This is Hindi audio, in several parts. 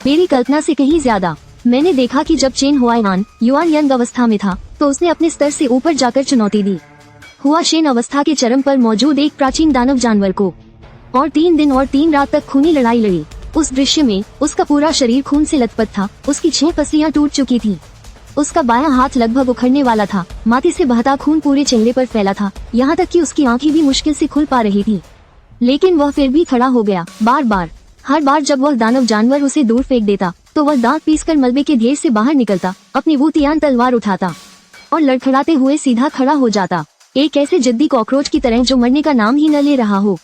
मेरी कल्पना से कहीं ज्यादा। मैंने देखा कि जब चेन हुआयान युआन यंग अवस्था में था तो उसने अपने स्तर से ऊपर जाकर चुनौती दी हुआ शेन अवस्था के चरम पर मौजूद एक प्राचीन दानव जानवर को, और 3 दिन और 3 रात तक खूनी लड़ाई लड़ी। उस दृश्य में उसका पूरा शरीर खून से लथपथ था, उसकी 6 पसलियां टूट चुकी थी, उसका बायां हाथ लगभग उखड़ने वाला था, माथे से बहता खून पूरे चेहरे पर फैला था, यहाँ तक कि उसकी आंखें भी मुश्किल से खुल पा रही थी। लेकिन वह फिर भी खड़ा हो गया। बार बार, हर बार जब वह दानव जानवर उसे दूर फेंक देता तो वह दांत पीसकर मलबे के ढेर से बाहर निकलता, अपनी वूतियान तलवार उठाता और लड़खड़ाते हुए सीधा खड़ा हो जाता, एक ऐसे जिद्दी कॉकरोच की तरह जो मरने का नाम ही न ले रहा हो।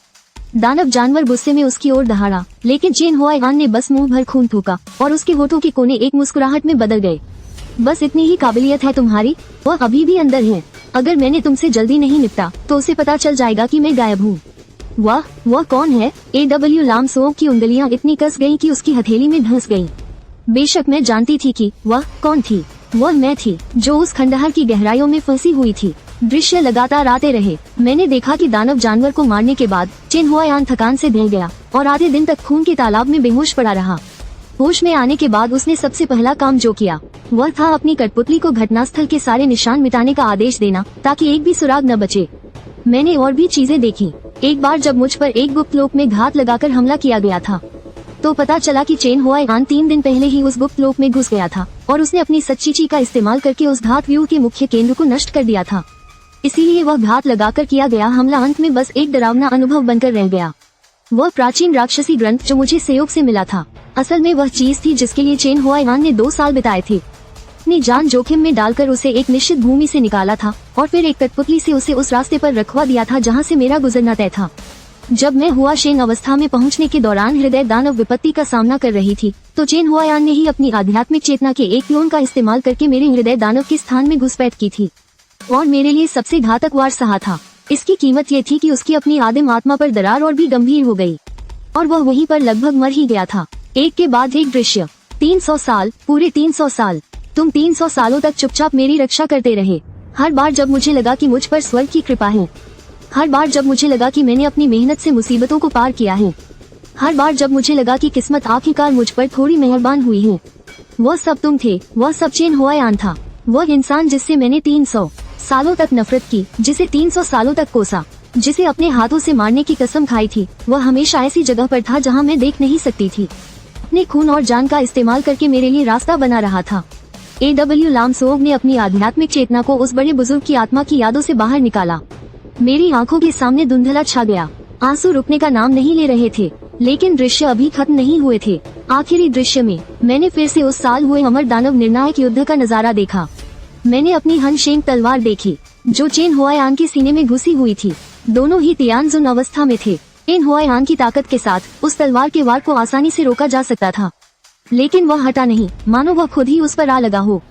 दानव जानवर गुस्से में उसकी ओर दहाड़ा, लेकिन चेन हुआयान ने बस मुंह भर खून थूका और उसके होठों के कोने एक मुस्कुराहट में बदल गए। बस इतनी ही काबिलियत है तुम्हारी, वह अभी भी अंदर है। अगर मैंने तुमसे जल्दी नहीं निपटा तो उसे पता चल जाएगा कि मैं गायब हूँ। वह कौन है? AW लाम सोंग की उंगलियां इतनी कस गईं कि उसकी हथेली में धंस गईं। बेशक मैं जानती थी कि वह कौन थी। वह मैं थी जो उस खंडहर की गहराइयों में फंसी हुई थी। दृश्य लगातार आते रहे। मैंने देखा कि दानव जानवर को मारने के बाद चेन हुआयान थकान से ढह गया और आधे दिन तक खून के तालाब में बेहोश पड़ा रहा। होश में आने के बाद उसने सबसे पहला काम जो किया वह था अपनी कठपुतली को घटनास्थल के सारे निशान मिटाने का आदेश देना, ताकि एक भी सुराग न बचे। मैंने और भी चीजें देखी। एक बार जब मुझ पर एक गुप्त लोक में घात लगाकर हमला किया गया था तो पता चला कि चेन हुआयान 3 दिन पहले ही उस गुप्त लोक में घुस गया था और उसने अपनी सच्ची ची का इस्तेमाल करके उस घात व्यूह के मुख्य केंद्र को नष्ट कर दिया था। इसीलिए वह घात लगाकर किया गया हमला अंत में बस एक डरावना अनुभव बनकर रह गया। वह प्राचीन राक्षसी ग्रंथ जो मुझे सहयोग से मिला था असल में वह चीज थी जिसके लिए चेन हुआयान ने 2 साल बिताए थे। अपनी जान जोखिम में डालकर उसे एक निश्चित भूमि से निकाला था और फिर एक कठपुतली से उसे उस रास्ते पर रखवा दिया था जहाँ से मेरा गुजरना तय था। जब मैं हुआ शेन अवस्था में पहुँचने के दौरान हृदय दानव विपत्ति का सामना कर रही थी तो चेन हुआयान ने ही अपनी आध्यात्मिक चेतना के एक क्लोन का इस्तेमाल करके मेरे हृदय दानव के स्थान में घुसपैठ की थी और मेरे लिए सबसे घातक वार सहा था। इसकी कीमत ये थी कि उसकी अपनी आदिम आत्मा पर दरार और भी गंभीर हो गई और वह वहीं पर लगभग मर ही गया था। एक के बाद एक दृश्य। 300 साल, पूरे 300 साल। तुम 300 सालों तक चुपचाप मेरी रक्षा करते रहे। हर बार जब मुझे लगा कि मुझ पर स्वर्ग की कृपा है, हर बार जब मुझे लगा कि मैंने अपनी मेहनत से मुसीबतों को पार किया है, हर बार जब मुझे लगा कि किस्मत आखिरकार मुझ पर थोड़ी मेहरबान हुई है, वह सब तुम थे। वह सब चेन हुआयान था। वह इंसान जिससे मैंने 300 सालों तक नफरत की, जिसे 300 सालों तक कोसा, जिसे अपने हाथों से मारने की कसम खाई थी, वह हमेशा ऐसी जगह पर था जहाँ मैं देख नहीं सकती थी। अपने खून और जान का इस्तेमाल करके मेरे लिए रास्ता बना रहा था। AW लाम सोंग ने अपनी आध्यात्मिक चेतना को उस बड़े बुजुर्ग की आत्मा की यादों से बाहर निकाला। मेरी आंखों के सामने धुंधला छा गया। आंसू रुकने का नाम नहीं ले रहे थे, लेकिन दृश्य अभी खत्म नहीं हुए थे। आखिरी दृश्य में मैंने फिर से उस साल हुए अमर दानव निर्णायक युद्ध का नजारा देखा। मैंने अपनी हनशेंग तलवार देखी जो चेन हुआयान के सीने में घुसी हुई थी। दोनों ही तियानजुन अवस्था में थे। चेन हुआयान की ताकत के साथ उस तलवार के वार को आसानी से रोका जा सकता था, लेकिन वह हटा नहीं, मानो वह खुद ही उस पर आ लगा हो।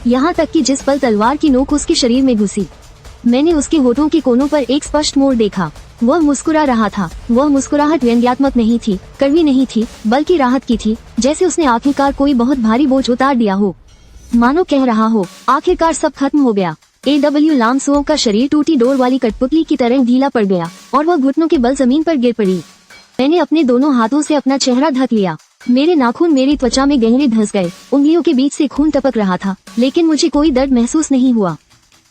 यहाँ तक कि जिस पल तलवार की नोक उसके शरीर में घुसी, मैंने उसके होठों के कोनों पर एक स्पष्ट मोड़ देखा। वह मुस्कुरा रहा था। वह मुस्कुराहट व्यंग्यात्मक नहीं थी, कड़वी नहीं थी, बल्कि राहत की थी, जैसे उसने आखिरकार कोई बहुत भारी बोझ उतार दिया हो। मानो कह रहा हो, आखिरकार सब खत्म हो गया। AW लाम सोंग का शरीर टूटी डोर वाली कठपुतली की तरह ढीला पड़ गया और वह घुटनों के बल जमीन पर गिर पड़ी। मैंने अपने दोनों हाथों से अपना चेहरा ढक लिया। मेरे नाखून मेरी त्वचा में गहरे धंस गए। उंगलियों के बीच से खून टपक रहा था, लेकिन मुझे कोई दर्द महसूस नहीं हुआ,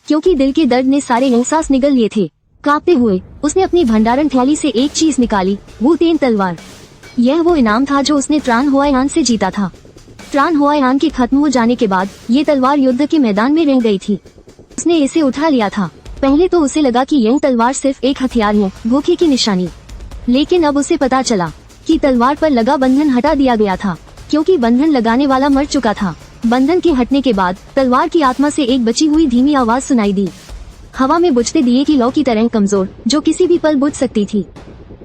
क्योंकि दिल के दर्द ने सारे एहसास निगल लिए थे। कांपते हुए उसने अपनी भंडारण थैली से एक चीज निकाली, वो तेन तलवार। यह वो इनाम था जो उसने त्रान हुआयान से जीता था। त्रान हुआयान के खत्म हो जाने के बाद ये तलवार युद्ध के मैदान में रह गई थी। उसने इसे उठा लिया था। पहले तो उसे लगा कि यह तलवार सिर्फ एक हथियार है, धोखे की निशानी, लेकिन अब उसे पता चला कि तलवार पर लगा बंधन हटा दिया गया था, क्योंकि बंधन लगाने वाला मर चुका था। बंधन के हटने के बाद तलवार की आत्मा से एक बची हुई धीमी आवाज सुनाई दी, हवा में बुझते दिए की लौ की तरह कमजोर, जो किसी भी पल बुझ सकती थी।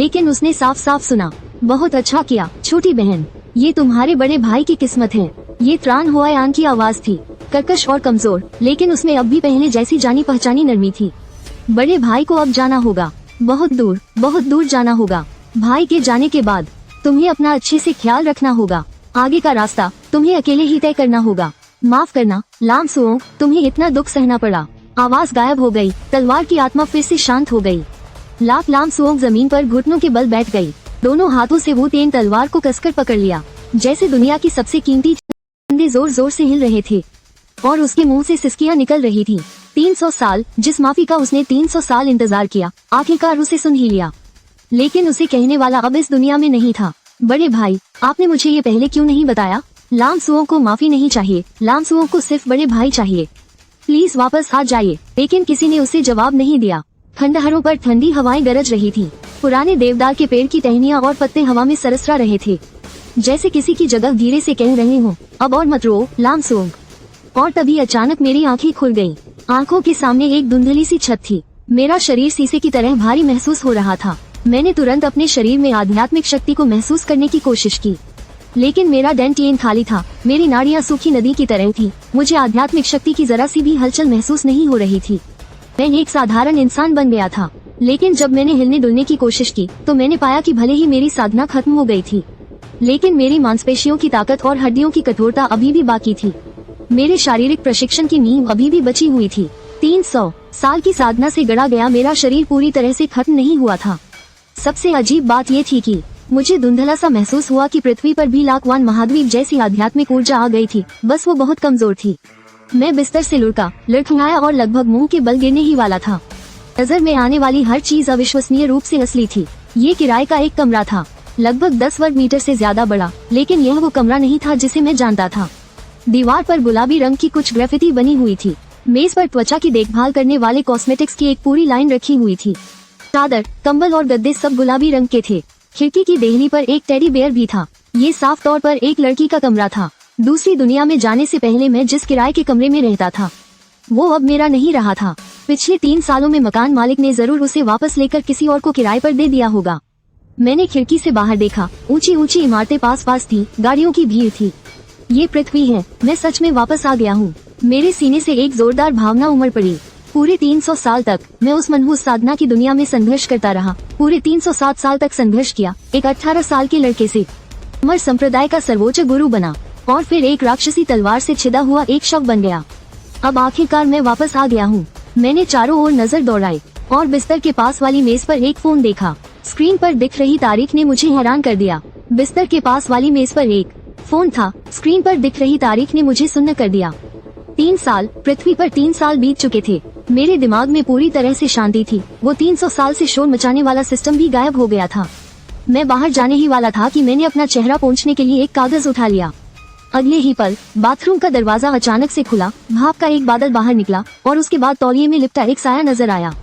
लेकिन उसने साफ साफ सुना, बहुत अच्छा किया छोटी बहन, ये तुम्हारे बड़े भाई की किस्मत है। ये त्रान हुआयान की आवाज थी, कर्कश और कमजोर, लेकिन उसमें अब भी पहले जैसी जानी पहचानी नरमी थी। बड़े भाई को अब जाना होगा, बहुत दूर जाना होगा। भाई के जाने के बाद तुम्हें अपना अच्छे से ख्याल रखना होगा। आगे का रास्ता तुम्हें अकेले ही तय करना होगा। माफ करना लाम सोंग, तुम्हें इतना दुख सहना पड़ा। आवाज गायब हो गई। तलवार की आत्मा फिर से शांत हो गई। लाम सोंग जमीन पर घुटनों के बल बैठ गई। दोनों हाथों से वो तेन तलवार को कसकर पकड़ लिया। जैसे दुनिया की सबसे कीमती चंदे जोर जोर से हिल रहे थे और उसके मुंह से सिसकियां निकल रही थी। 300 साल, जिस माफी का उसने 300 साल इंतजार किया, आखिरकार उसे सुन ही लिया। लेकिन उसे कहने वाला अब इस दुनिया में नहीं था। बड़े भाई, आपने मुझे ये पहले क्यों नहीं बताया? लामसुओं को माफी नहीं चाहिए, लामसुओं को सिर्फ बड़े भाई चाहिए। प्लीज वापस आ जाइए। लेकिन किसी ने उसे जवाब नहीं दिया। खंडहरों पर ठंडी हवाएं गरज रही थी। पुराने देवदार के पेड़ की टहनियां और पत्ते हवा में सरसरा रहे थे, जैसे किसी की जगह धीरे से कह रहे हो, अब और मत रो लामसुओं। और तभी अचानक मेरी आंखें खुल गईं। आंखों के सामने एक धुंधली सी छत थी। मेरा शरीर शीशे की तरह भारी महसूस हो रहा था। मैंने तुरंत अपने शरीर में आध्यात्मिक शक्ति को महसूस करने की कोशिश की, लेकिन मेरा डेंटियन खाली था। मेरी नाड़ियां सूखी नदी की तरह थी। मुझे आध्यात्मिक शक्ति की जरा सी भी हलचल महसूस नहीं हो रही थी। मैं एक साधारण इंसान बन गया था। लेकिन जब मैंने हिलने डुलने की कोशिश की तो मैंने पाया कि भले ही मेरी साधना खत्म हो गई थी, लेकिन मेरी मांसपेशियों की ताकत और हड्डियों की कठोरता अभी भी बाकी थी। मेरे शारीरिक प्रशिक्षण की नींव अभी भी बची हुई थी। 300 साल की साधना से गढ़ा गया मेरा शरीर पूरी तरह से खत्म नहीं हुआ था। सबसे अजीब बात ये थी कि मुझे धुंधला सा महसूस हुआ कि पृथ्वी पर भी लाकवान महाद्वीप जैसी आध्यात्मिक ऊर्जा आ गई थी, बस वो बहुत कमजोर थी। मैं बिस्तर से लुढ़का, लड़खड़ाया और लगभग मुंह के बल गिरने ही वाला था। नजर में आने वाली हर चीज अविश्वसनीय रूप से असली थी। ये किराए का एक कमरा था, लगभग 10 वर्ग मीटर से ज्यादा बड़ा, लेकिन यह वो कमरा नहीं था जिसे मैं जानता था। दीवार पर गुलाबी रंग की कुछ ग्राफिटी बनी हुई थी। मेज पर त्वचा की देखभाल करने वाले कॉस्मेटिक्स की एक पूरी लाइन रखी हुई थी। चादर, कंबल और गद्दे सब गुलाबी रंग के थे। खिड़की की देहली पर एक टेडी बेयर भी था। ये साफ तौर पर एक लड़की का कमरा था। दूसरी दुनिया में जाने से पहले मैं जिस किराए के कमरे में रहता था, वो अब मेरा नहीं रहा था। पिछले 3 सालों में मकान मालिक ने जरूर उसे वापस लेकर किसी और को किराए पर दे दिया होगा। मैंने खिड़की से बाहर देखा। ऊंची ऊंची इमारतें पास पास थी, गाड़ियों की भीड़ थी। ये पृथ्वी है, मैं सच में वापस आ गया हूँ। मेरे सीने से एक जोरदार भावना उमड़ पड़ी। पूरे 300 साल तक मैं उस मनहूस साधना की दुनिया में संघर्ष करता रहा। पूरे 307 साल तक संघर्ष किया। एक 18 साल के लड़के से अमर संप्रदाय का सर्वोच्च गुरु बना और फिर एक राक्षसी तलवार से छिदा हुआ एक शव बन गया। अब आखिरकार मैं वापस आ गया हूँ। मैंने चारों ओर नजर दौड़ाई और बिस्तर के पास वाली मेज पर एक फोन देखा। स्क्रीन पर दिख रही तारीख ने मुझे हैरान कर दिया। बिस्तर के पास वाली मेज पर एक फोन था, स्क्रीन पर दिख रही तारीख ने मुझे सुन्न कर दिया। 3 साल, पृथ्वी पर 3 साल बीत चुके थे। मेरे दिमाग में पूरी तरह से शांति थी। वो 300 साल से शोर मचाने वाला सिस्टम भी गायब हो गया था। मैं बाहर जाने ही वाला था कि मैंने अपना चेहरा पोंछने के लिए एक कागज उठा लिया। अगले ही पल बाथरूम का दरवाजा अचानक से खुला, भाप का एक बादल बाहर निकला और उसके बाद तौलिए में लिपटा एक साया नजर आया।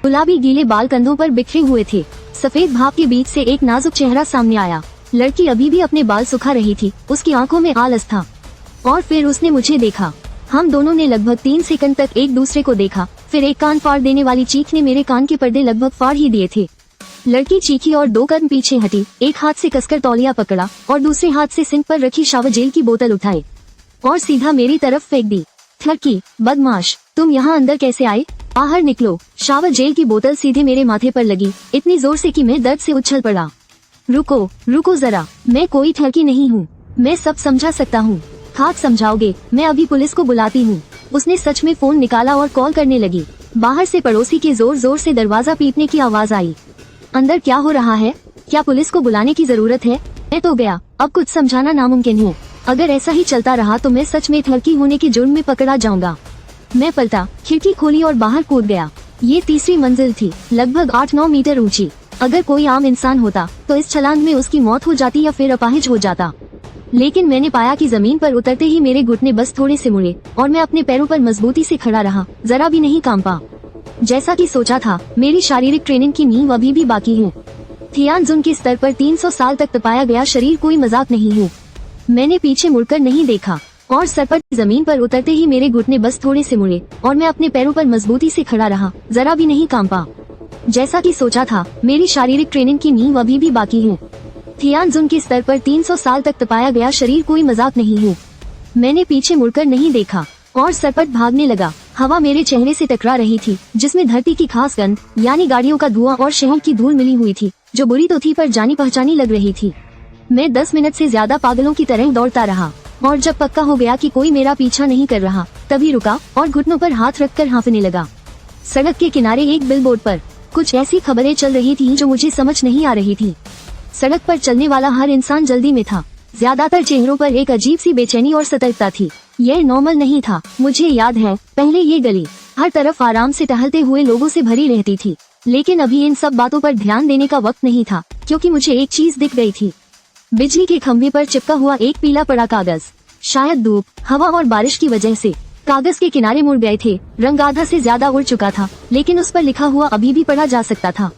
गुलाबी गीले बाल कंधों पर बिखरे हुए थे। सफेद भाप के बीच से एक नाजुक चेहरा सामने आया। लड़की अभी भी अपने बाल सुखा रही थी, उसकी आंखों में आलस था। और फिर उसने मुझे देखा। हम दोनों ने लगभग 3 सेकंड तक एक दूसरे को देखा। फिर एक कान फाड़ देने वाली चीख ने मेरे कान के पर्दे लगभग फाड़ ही दिए थे। लड़की चीखी और 2 कदम पीछे हटी, एक हाथ से कसकर तौलिया पकड़ा और दूसरे हाथ से सिंक पर रखी शावर जेल की बोतल उठाई और सीधा मेरी तरफ फेंक दी। ठरकी, बदमाश, तुम यहाँ अंदर कैसे आए? बाहर निकलो। शावर जेल की बोतल सीधे मेरे माथे पर लगी, इतनी जोर से कि मैं दर्द से उछल पड़ा। रुको, रुको जरा, मैं कोई ठरकी नहीं हूँ। मैं सब समझा सकता हूँ। खाक समझाओगे? मैं अभी पुलिस को बुलाती हूँ। उसने सच में फोन निकाला और कॉल करने लगी। बाहर से पड़ोसी के जोर जोर से दरवाजा पीटने की आवाज आई। अंदर क्या हो रहा है? क्या पुलिस को बुलाने की जरूरत है? मैं तो गया, अब कुछ समझाना नामुमकिन है। अगर ऐसा ही चलता रहा तो मैं सच में ठरकी होने के जुर्म में पकड़ा जाऊंगा। मैं पलटा, खिड़की खोली और बाहर कूद गया। ये 3री मंजिल थी, लगभग 8-9 मीटर ऊंची। अगर कोई आम इंसान होता तो इस छलांग में उसकी मौत हो जाती या फिर अपाहिज हो जाता, लेकिन मैंने पाया कि जमीन पर उतरते ही मेरे घुटने बस थोड़े से मुड़े और मैं अपने पैरों पर मजबूती से खड़ा रहा, जरा भी नहीं कांपा। जैसा कि सोचा था, मेरी शारीरिक ट्रेनिंग की नींव अभी भी बाकी है। थियानजुन के स्तर पर 300 साल तक तपाया गया शरीर कोई मजाक नहीं है। मैंने पीछे मुड़कर नहीं देखा और सर पर जमीन पर उतरते ही मेरे घुटने बस थोड़े से मुड़े और मैं अपने पैरों पर मजबूती से खड़ा रहा, जरा भी नहीं कांपा। जैसा कि सोचा था, मेरी शारीरिक ट्रेनिंग की नींव अभी भी बाकी है। थियानजुन के स्तर पर 300 साल तक तपाया गया शरीर कोई मजाक नहीं है। मैंने पीछे मुड़कर नहीं देखा और सरपट भागने लगा। हवा मेरे चेहरे से टकरा रही थी, जिसमें धरती की खास गंध यानी गाड़ियों का धुआं और शहर की धूल मिली हुई थी, जो बुरी तो थी पर जानी पहचानी लग रही थी। मैं 10 मिनट से ज्यादा पागलों की तरह दौड़ता रहा और जब पक्का हो गया कि कोई मेरा पीछा नहीं कर रहा, तभी रुका और घुटनों पर हाथ रखकर हाँफने लगा। सड़क के किनारे एक बिलबोर्ड पर कुछ ऐसी खबरें चल रही थी जो मुझे समझ नहीं आ रही थी। सड़क पर चलने वाला हर इंसान जल्दी में था। ज्यादातर चेहरों पर एक अजीब सी बेचैनी और सतर्कता थी। यह नॉर्मल नहीं था। मुझे याद है पहले ये गली हर तरफ आराम से टहलते हुए लोगों से भरी रहती थी, लेकिन अभी इन सब बातों पर ध्यान देने का वक्त नहीं था, क्योंकि मुझे एक चीज दिख गई थी। बिजली के खंभे पर चिपका हुआ एक पीला पड़ा कागज। शायद धूप, हवा और बारिश की वजह से कागज के किनारे मुड़ गए थे। रंग आधा से ज्यादा उड़ चुका था, लेकिन उस पर लिखा हुआ अभी भी पढ़ा जा सकता था।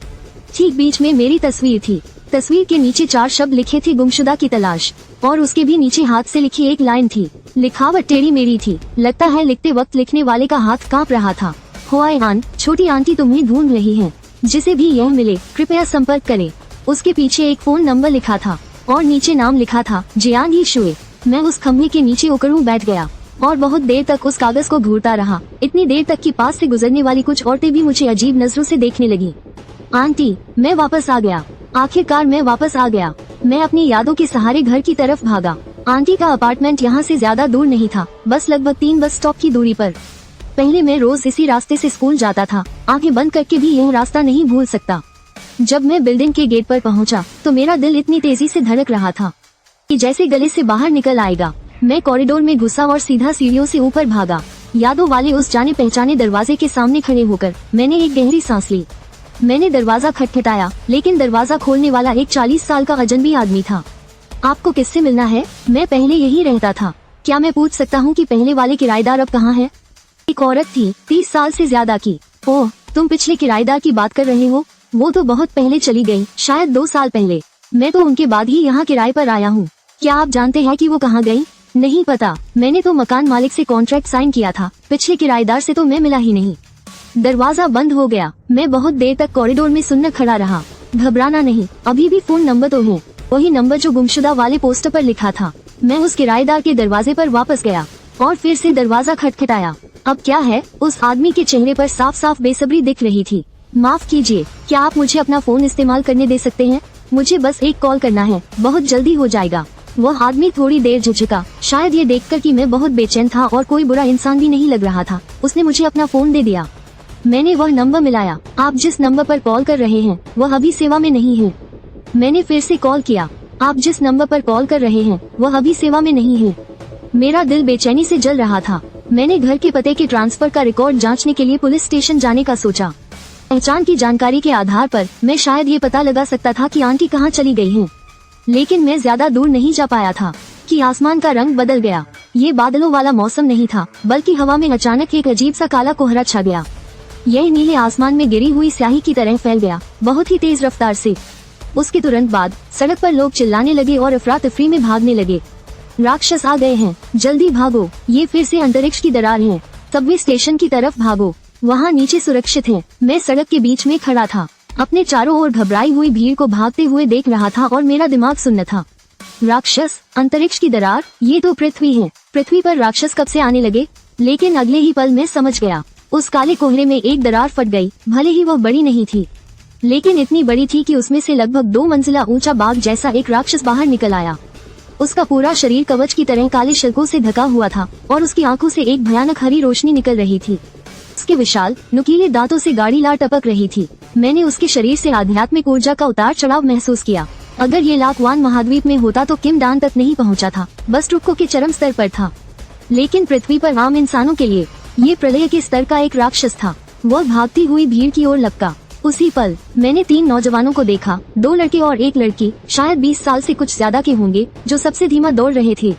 ठीक बीच में मेरी तस्वीर थी। तस्वीर के नीचे 4 शब्द लिखे थे, गुमशुदा की तलाश, और उसके भी नीचे हाथ से लिखी एक लाइन थी। लिखावट टेढ़ी मेरी थी। लगता है लिखते वक्त लिखने वाले का हाथ कांप रहा था। हुआई आन, छोटी आंटी तुम्हें ढूंढ रही हैं। जिसे भी यह मिले कृपया संपर्क करे। उसके पीछे एक फोन नंबर लिखा था और नीचे नाम लिखा था, जियांग ही शुए। मैं उस खम्भे के नीचे उकड़ूं बैठ गया और बहुत देर तक उस कागज को घूरता रहा। इतनी देर तक कि पास से गुजरने वाली कुछ औरतें भी मुझे अजीब नजरों से देखने लगी। आंटी, मैं वापस आ गया। आखिरकार मैं वापस आ गया। मैं अपनी यादों के सहारे घर की तरफ भागा। आंटी का अपार्टमेंट यहाँ से ज्यादा दूर नहीं था, बस लगभग 3 बस स्टॉप की दूरी पर। पहले मैं रोज इसी रास्ते से स्कूल जाता था। आंखें बंद करके भी यह रास्ता नहीं भूल सकता। जब मैं बिल्डिंग के गेट पर पहुंचा तो मेरा दिल इतनी तेजी से धड़क रहा था कि जैसे गले से बाहर निकल आएगा। मैं कॉरिडोर में घुसा और सीधा सीढ़ियों से ऊपर भागा। यादों वाले उस जाने पहचाने दरवाजे के सामने खड़े होकर मैंने एक गहरी सांस ली। मैंने दरवाजा खटखटाया, लेकिन दरवाजा खोलने वाला एक 40 साल का अजनबी आदमी था। आपको किससे मिलना है? मैं पहले यहीं रहता था। क्या मैं पूछ सकता हूँ कि पहले वाले किराएदार अब कहाँ है? एक औरत थी, 30 साल से ज्यादा की। ओह, तुम पिछले किराएदार की बात कर रहे हो? वो तो बहुत पहले चली गई, शायद 2 साल पहले। मैं तो उनके बाद ही यहाँ किराए पर आया हूँ। क्या आप जानते हैं कि वो कहाँ गई? नहीं पता। मैंने तो मकान मालिक से कॉन्ट्रैक्ट साइन किया था, पिछले किराएदार से तो मैं मिला ही नहीं। दरवाजा बंद हो गया। मैं बहुत देर तक कॉरिडोर में सुनने खड़ा रहा। घबराना नहीं, अभी भी फोन नंबर तो है, वही नंबर जो गुमशुदा वाले पोस्टर पर लिखा था। मैं उस किराएदार के दरवाजे पर वापस गया और फिर से दरवाजा खटखटाया। अब क्या है? उस आदमी के चेहरे पर साफ साफ बेसब्री दिख रही थी। माफ कीजिए, क्या आप मुझे अपना फोन इस्तेमाल करने दे सकते हैं? मुझे बस एक कॉल करना है, बहुत जल्दी हो जाएगा। वह आदमी थोड़ी देर झिझका, शायद ये देखकर कि मैं बहुत बेचैन था और कोई बुरा इंसान भी नहीं लग रहा था। उसने मुझे अपना फोन दे दिया। मैंने वह नंबर मिलाया। आप जिस नंबर पर कॉल कर रहे हैं वह अभी सेवा में नहीं है। मैंने फिर से कॉल किया। आप जिस नंबर पर कॉल कर रहे हैं वह अभी सेवा में नहीं है। मेरा दिल बेचैनी से जल रहा था। मैंने घर के पते के ट्रांसफर का रिकॉर्ड जांचने के लिए पुलिस स्टेशन जाने का सोचा। पहचान की जानकारी के आधार पर मैं शायद ये पता लगा सकता था कि आंटी कहाँ चली गई हैं। लेकिन मैं ज्यादा दूर नहीं जा पाया था कि आसमान का रंग बदल गया। ये बादलों वाला मौसम नहीं था, बल्कि हवा में अचानक एक अजीब सा काला कोहरा छा गया। यह नीले आसमान में गिरी हुई स्याही की तरह फैल गया, बहुत ही तेज रफ्तार से। उसके तुरंत बाद सड़क पर लोग चिल्लाने लगे और अफरा तफरी में भागने लगे। राक्षस आ गए हैं, जल्दी भागो, ये फिर से अंतरिक्ष की दरार है। सबवे स्टेशन की तरफ भागो, वहाँ नीचे सुरक्षित है। मैं सड़क के बीच में खड़ा था, अपने चारों ओर घबराई हुई भीड़ को भागते हुए देख रहा था और मेरा दिमाग सुन्न था। राक्षस, अंतरिक्ष की दरार, ये तो पृथ्वी है। पृथ्वी पर राक्षस कब से आने लगे? लेकिन अगले ही पल मैं समझ गया। उस काले कोहरे में एक दरार फट गई। भले ही वह बड़ी नहीं थी, लेकिन इतनी बड़ी थी कि उसमें से लगभग 2 मंजिला ऊंचा बाघ जैसा एक राक्षस बाहर निकल आया। उसका पूरा शरीर कवच की तरह काले शिल्पों से ढका हुआ था और उसकी आंखों से एक भयानक हरी रोशनी निकल रही थी। उसके विशाल नुकीले दांतों से गाढ़ी लार टपक रही थी। मैंने उसके शरीर से आध्यात्मिक ऊर्जा का उतार चढ़ाव महसूस किया। अगर ये लाकवान महाद्वीप में होता तो किम डान तक नहीं पहुंचा था, बस टुक्को के चरम स्तर पर था। लेकिन पृथ्वी पर आम इंसानों के लिए ये प्रलय के स्तर का एक राक्षस था। वह भागती हुई भीड़ की ओर लपका। उसी पल मैंने 3 नौजवानों को देखा, 2 लड़के और एक लड़की, शायद 20 साल से कुछ ज्यादा के होंगे, जो सबसे धीमा दौड़ रहे थे।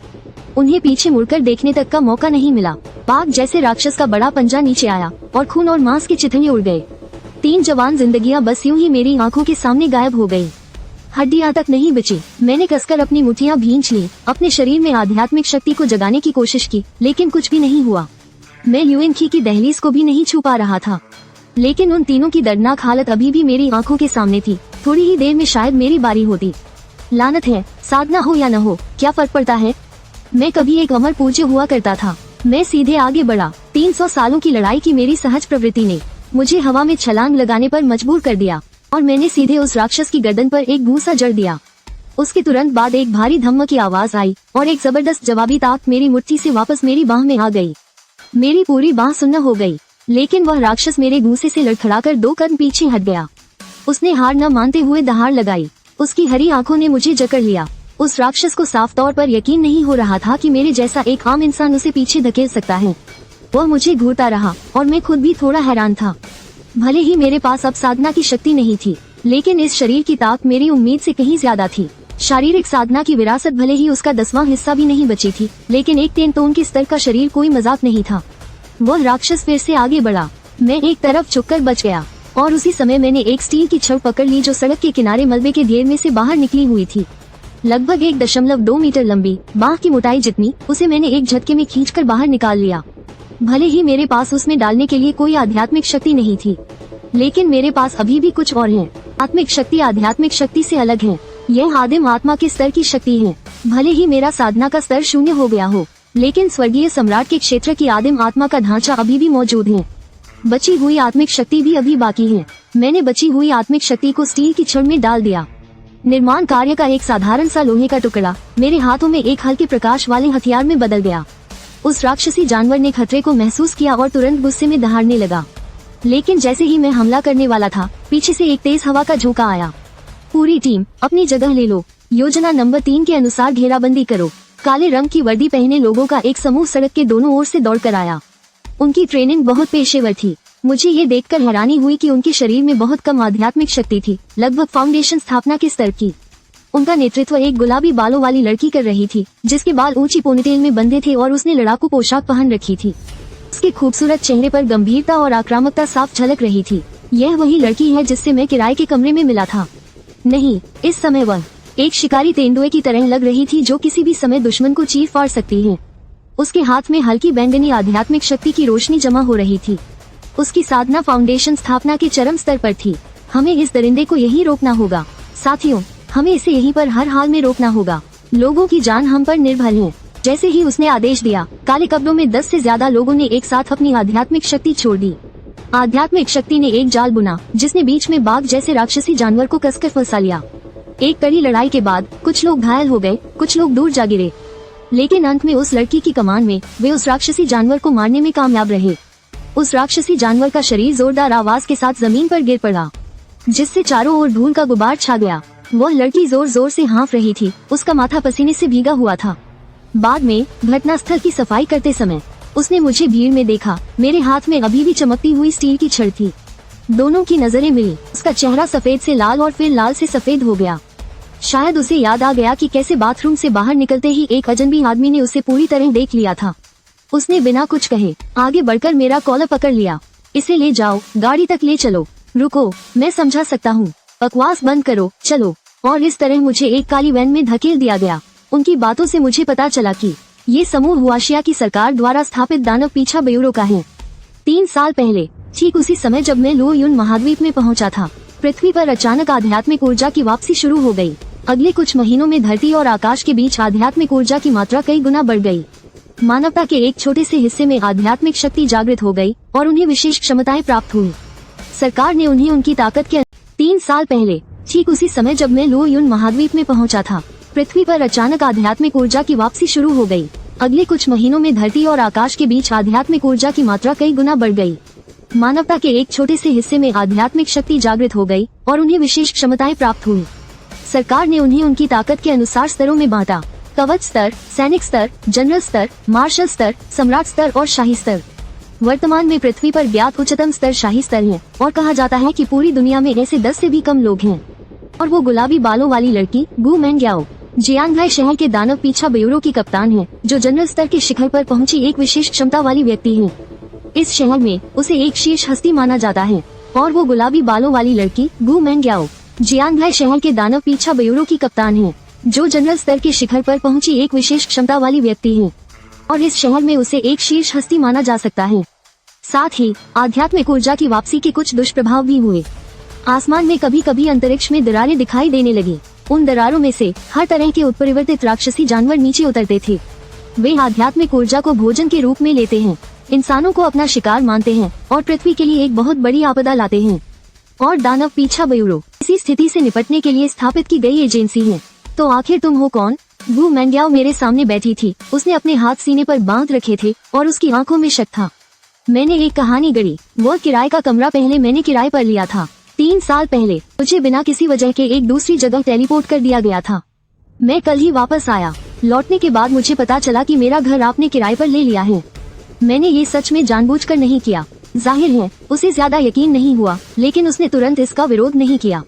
उन्हें पीछे मुड़कर देखने तक का मौका नहीं मिला। बाघ जैसे राक्षस का बड़ा पंजा नीचे आया और खून और मांस के चिथड़े उड़ गए। 3 जवान जिंदगियां बस यूं ही मेरी आंखों के सामने गायब हो गयी। हड्डियां तक नहीं बची। मैंने कसकर अपनी मुट्ठियां भींच ली, अपने शरीर में आध्यात्मिक शक्ति को जगाने की कोशिश की, लेकिन कुछ भी नहीं हुआ। मैं यूएनखी की दहलीज को भी नहीं छू पा रहा था, लेकिन उन तीनों की दर्दनाक हालत अभी भी मेरी आंखों के सामने थी। थोड़ी ही देर में शायद मेरी बारी होती। लानत है, साधना हो या न हो, क्या फर्क पड़ता है? मैं कभी एक अमर पूज्य हुआ करता था। मैं सीधे आगे बढ़ा। 300 सालों की लड़ाई की मेरी सहज प्रवृत्ति ने मुझे हवा में छलांग लगाने पर मजबूर कर दिया और मैंने सीधे उस राक्षस की गर्दन पर एक घूंसा जड़ दिया। उसके तुरंत बाद एक भारी धम्म की आवाज आई और एक जबरदस्त जवाबी ताक मेरी मुट्ठी से वापस मेरी बाह में आ गई। मेरी पूरी बाह सुन्न हो गई, लेकिन वह राक्षस मेरे घूंसे से लड़खड़ाकर 2 कदम पीछे हट गया। उसने हार न मानते हुए दहाड़ लगाई। उसकी हरी आंखों ने मुझे जकड़ लिया। उस राक्षस को साफ तौर पर यकीन नहीं हो रहा था कि मेरे जैसा एक आम इंसान उसे पीछे धकेल सकता है। वह मुझे घूरता रहा और मैं खुद भी थोड़ा हैरान था। भले ही मेरे पास अब साधना की शक्ति नहीं थी, लेकिन इस शरीर की ताकत मेरी उम्मीद से कहीं ज्यादा थी। शारीरिक साधना की विरासत भले ही उसका 10वां हिस्सा भी नहीं बची थी, लेकिन एक टेनटोन के स्तर का शरीर कोई मजाक नहीं था। वह राक्षस फिर से आगे बढ़ा। मैं एक तरफ झुककर बच गया और उसी समय मैंने एक स्टील की छड़ पकड़ ली जो सड़क के किनारे मलबे के ढेर में से बाहर निकली हुई थी। लगभग 1.2 मीटर लंबी, बांह की मोटाई जितनी, उसे मैंने एक झटके में खींचकर बाहर निकाल लिया। भले ही मेरे पास उसमें डालने के लिए कोई आध्यात्मिक शक्ति नहीं थी, लेकिन मेरे पास अभी भी कुछ और है। आत्मिक शक्ति आध्यात्मिक शक्ति से अलग है। यह आदिम आत्मा के स्तर की शक्ति है। भले ही मेरा साधना का स्तर 0 हो गया हो, लेकिन स्वर्गीय सम्राट के क्षेत्र की आदिम आत्मा का ढांचा अभी भी मौजूद है। बची हुई आत्मिक शक्ति भी अभी बाकी है। मैंने बची हुई आत्मिक शक्ति को स्टील की छड़ में डाल दिया। निर्माण कार्य का एक साधारण सा लोहे का टुकड़ा मेरे हाथों में एक हल्के प्रकाश वाले हथियार में बदल गया। उस राक्षसी जानवर ने खतरे को महसूस किया और तुरंत गुस्से में दहाड़ने लगा। लेकिन जैसे ही मैं हमला करने वाला था, पीछे से एक तेज हवा का झोंका आया। पूरी टीम अपनी जगह ले लो। योजना नंबर 3 के अनुसार घेराबंदी करो। काले रंग की वर्दी पहने लोगों का एक समूह सड़क के दोनों ओर से दौड़ कर आया। उनकी ट्रेनिंग बहुत पेशेवर थी। मुझे ये देखकर हैरानी हुई कि उनके शरीर में बहुत कम आध्यात्मिक शक्ति थी, लगभग फाउंडेशन स्थापना के स्तर की। उनका नेतृत्व एक गुलाबी बालों वाली लड़की कर रही थी, जिसके बाल ऊंची पोनीटेल में बंधे थे और उसने लड़ाकू पोशाक पहन रखी थी। उसके खूबसूरत चेहरे पर गंभीरता और आक्रामकता साफ झलक रही थी। यह वही लड़की है जिससे मैं किराए के कमरे में मिला था। नहीं, इस समय वह एक शिकारी तेंदुए की तरह लग रही थी जो किसी भी समय दुश्मन को चीर फाड़ सकती है। उसके हाथ में हल्की बैंगनी आध्यात्मिक शक्ति की रोशनी जमा हो रही थी। उसकी साधना फाउंडेशन स्थापना के चरम स्तर पर थी। हमें इस दरिंदे को यहीं रोकना होगा साथियों, हमें इसे यहीं पर हर हाल में रोकना होगा। लोगों की जान हम पर निर्भर है। जैसे ही उसने आदेश दिया, काले कपड़ों में 10 से ज्यादा लोगों ने एक साथ अपनी आध्यात्मिक शक्ति छोड़ दी। आध्यात्मिक शक्ति ने एक जाल बुना जिसने बीच में बाघ जैसे राक्षसी जानवर को कसकर फंसा लिया। एक कड़ी लड़ाई के बाद कुछ लोग घायल हो गए, कुछ लोग दूर जा गिरे, लेकिन अंत में उस लड़की की कमान में वे उस राक्षसी जानवर को मारने में कामयाब रहे। उस राक्षसी जानवर का शरीर जोरदार आवाज के साथ जमीन पर गिर पड़ा, जिससे चारों ओर धूल का गुबार छा गया। वह लड़की जोर जोर से हाँफ रही थी, उसका माथा पसीने से भीगा हुआ था। बाद में घटनास्थल की सफाई करते समय उसने मुझे भीड़ में देखा। मेरे हाथ में अभी भी चमकती हुई स्टील की छड़ थी। दोनों की नजरें मिली। उसका चेहरा सफेद से लाल और फिर लाल से सफेद हो गया। शायद उसे याद आ गया कि कैसे बाथरूम से बाहर निकलते ही एक अजनबी आदमी ने उसे पूरी तरह देख लिया था। उसने बिना कुछ कहे आगे बढ़कर मेरा कॉलर पकड़ लिया। इसे ले जाओ, गाड़ी तक ले चलो। रुको, मैं समझा सकता हूँ, बकवास बंद करो, चलो। और इस तरह मुझे एक काली वैन में धकेल दिया गया। उनकी बातों से मुझे पता चला कि ये समूह हुआशिया की सरकार द्वारा स्थापित दानव पीछा ब्यूरो का है। 3 साल पहले ठीक उसी समय जब मैं लो युन महाद्वीप में पहुंचा था, पृथ्वी पर अचानक आध्यात्मिक ऊर्जा की वापसी शुरू हो गई। अगले कुछ महीनों में धरती और आकाश के बीच आध्यात्मिक ऊर्जा की मात्रा कई गुना बढ़ गई। मानवता के एक छोटे से हिस्से में आध्यात्मिक शक्ति जागृत हो गई और उन्हें विशेष क्षमताएं प्राप्त हुई। सरकार ने उन्हें उनकी ताकत के 3 साल पहले ठीक उसी समय जब मैं लो युन महाद्वीप में पहुंचा था, पृथ्वी पर अचानक आध्यात्मिक ऊर्जा की वापसी शुरू हो गई। अगले कुछ महीनों में धरती और आकाश के बीच आध्यात्मिक ऊर्जा की मात्रा कई गुना बढ़ गई। मानवता के एक छोटे से हिस्से में आध्यात्मिक शक्ति जागृत हो गई और उन्हें विशेष क्षमताएं प्राप्त हुई। सरकार ने उन्हें उनकी ताकत के अनुसार स्तरों में बांटा। कवच स्तर, सैनिक स्तर, जनरल स्तर, मार्शल स्तर, सम्राट स्तर और शाही स्तर। वर्तमान में पृथ्वी पर ज्ञात उच्चतम स्तर शाही स्तर है और कहा जाता है कि पूरी दुनिया में ऐसे 10 से भी कम लोग हैं। और वो गुलाबी बालों वाली लड़की गु मैंग्याओ जियांगहाई शहर के दानव पीछा ब्यूरो की कप्तान है, जो जनरल स्तर के शिखर पर पहुंची एक विशेष क्षमता वाली व्यक्ति है। इस शहर में उसे एक शीर्ष हस्ती माना जाता है। और वो गुलाबी बालों वाली लड़की गु मैंग्याओ जियांगहाई शहर के दानव पीछा ब्यूरो की कप्तान है, जो जनरल स्तर के शिखर पर पहुंची एक विशेष क्षमता वाली व्यक्ति है। और इस शहर में उसे एक शीर्ष हस्ती माना जा सकता है। साथ ही आध्यात्मिक ऊर्जा की वापसी के कुछ दुष्प्रभाव भी हुए। आसमान में कभी कभी अंतरिक्ष में दरारें दिखाई देने लगी। उन दरारों में से हर तरह के उत्परिवर्तित राक्षसी जानवर नीचे उतरते थे। वे आध्यात्मिक ऊर्जा को भोजन के रूप में लेते हैं, इंसानों को अपना शिकार मानते हैं और पृथ्वी के लिए एक बहुत बड़ी आपदा लाते हैं। और दानव पीछा ब्यूरो इसी स्थिति से निपटने के लिए स्थापित की गई एजेंसी है। तो आखिर तुम हो कौन? गु मैंग्याओ मेरे सामने बैठी थी। उसने अपने हाथ सीने पर बांध रखे थे और उसकी आंखों में शक था। मैंने एक कहानी गढ़ी। वो किराए का कमरा पहले मैंने किराए पर लिया था। 3 साल पहले मुझे बिना किसी वजह के एक दूसरी जगह टेलीपोर्ट कर दिया गया था। मैं कल ही वापस आया। लौटने के बाद मुझे पता चला कि मेरा घर आपने किराए पर ले लिया है। मैंने ये सच में जानबूझकर नहीं किया। जाहिर है उसे ज्यादा यकीन नहीं हुआ, लेकिन उसने तुरंत इसका विरोध नहीं किया।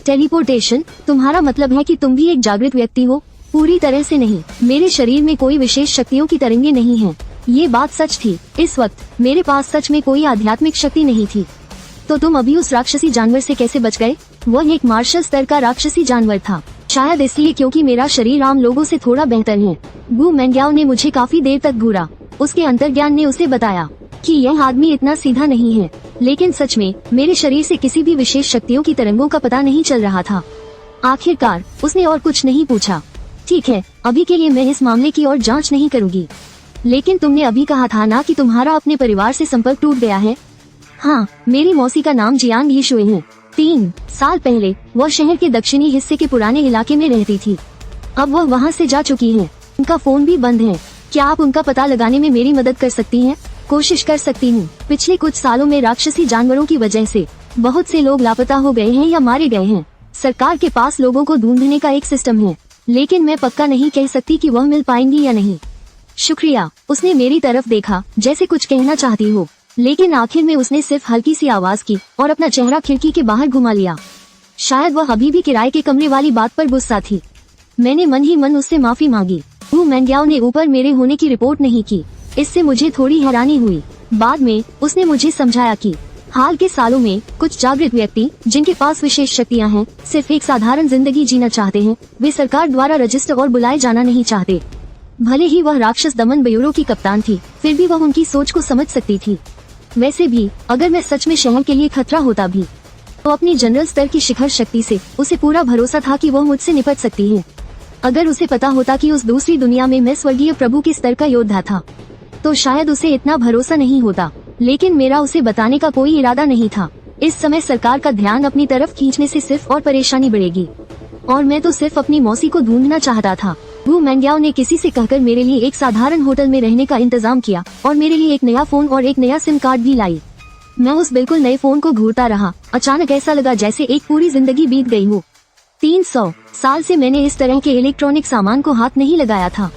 टेलीपोर्टेशन, तुम्हारा मतलब है कि तुम भी एक जागृत व्यक्ति हो? पूरी तरह से नहीं, मेरे शरीर में कोई विशेष शक्तियों की तरंगे नहीं हैं। ये बात सच थी। इस वक्त मेरे पास सच में कोई आध्यात्मिक शक्ति नहीं थी। तो तुम अभी उस राक्षसी जानवर से कैसे बच गए? वह एक मार्शल स्तर का राक्षसी जानवर था, शायद इसलिए क्योंकि मेरा शरीर आम लोगों से थोड़ा बेहतर है। गु मैंग्याओ ने मुझे काफी देर तक घूरा। उसके अंतर्ज्ञान ने उसे बताया कि यह आदमी इतना सीधा नहीं है, लेकिन सच में मेरे शरीर से किसी भी विशेष शक्तियों की तरंगों का पता नहीं चल रहा था। आखिरकार उसने और कुछ नहीं पूछा। ठीक है, अभी के लिए मैं इस मामले की और जांच नहीं करूंगी। लेकिन तुमने अभी कहा था ना कि तुम्हारा अपने परिवार से संपर्क टूट गया है? हाँ, मेरी मौसी का नाम जियांग यीशुए है। 3 साल पहले वह शहर के दक्षिणी हिस्से के पुराने इलाके में रहती थी। अब वह वहाँ से जा चुकी है। उनका फोन भी बंद है। क्या आप उनका पता लगाने में मेरी मदद कर सकती हैं? कोशिश कर सकती हूँ। पिछले कुछ सालों में राक्षसी जानवरों की वजह से बहुत से लोग लापता हो गए हैं या मारे गए हैं। सरकार के पास लोगों को ढूंढने का एक सिस्टम है, लेकिन मैं पक्का नहीं कह सकती कि वह मिल पाएंगी या नहीं। शुक्रिया। उसने मेरी तरफ देखा जैसे कुछ कहना चाहती हो, लेकिन आखिर में उसने सिर्फ हल्की सी आवाज की और अपना चेहरा खिड़की के बाहर घुमा लिया। शायद वह अभी भी किराए के कमरे वाली बात पर गुस्सा थी। मैंने मन ही मन उससे माफी मांगी। गु मैंग्याओ ने ऊपर मेरे होने की रिपोर्ट नहीं की। इससे मुझे थोड़ी हैरानी हुई। बाद में उसने मुझे समझाया कि हाल के सालों में कुछ जागृत व्यक्ति जिनके पास विशेष शक्तियां हैं, सिर्फ एक साधारण जिंदगी जीना चाहते हैं। वे सरकार द्वारा रजिस्टर और बुलाए जाना नहीं चाहते। भले ही वह राक्षस दमन ब्यूरो की कप्तान थी, फिर भी वह उनकी सोच को समझ सकती थी। वैसे भी अगर मैं सच में शहर के लिए खतरा होता भी, तो अपनी जनरल स्तर की शिखर शक्ति से उसे पूरा भरोसा था कि वह मुझसे निपट सकती है। अगर उसे पता होता कि उस दूसरी दुनिया में मैं स्वर्गीय प्रभु के स्तर का योद्धा था, तो शायद उसे इतना भरोसा नहीं होता। लेकिन मेरा उसे बताने का कोई इरादा नहीं था। इस समय सरकार का ध्यान अपनी तरफ खींचने से सिर्फ और परेशानी बढ़ेगी, और मैं तो सिर्फ अपनी मौसी को ढूंढना चाहता था। गु मैंग्याओ ने किसी से कहकर मेरे लिए एक साधारण होटल में रहने का इंतजाम किया और मेरे लिए एक नया फोन और एक नया सिम कार्ड भी लाई। मैं उस बिल्कुल नए फोन को घूरता रहा। अचानक ऐसा लगा जैसे एक पूरी जिंदगी बीत गई हो। 300 साल से मैंने इस तरह के इलेक्ट्रॉनिक सामान को हाथ नहीं लगाया था।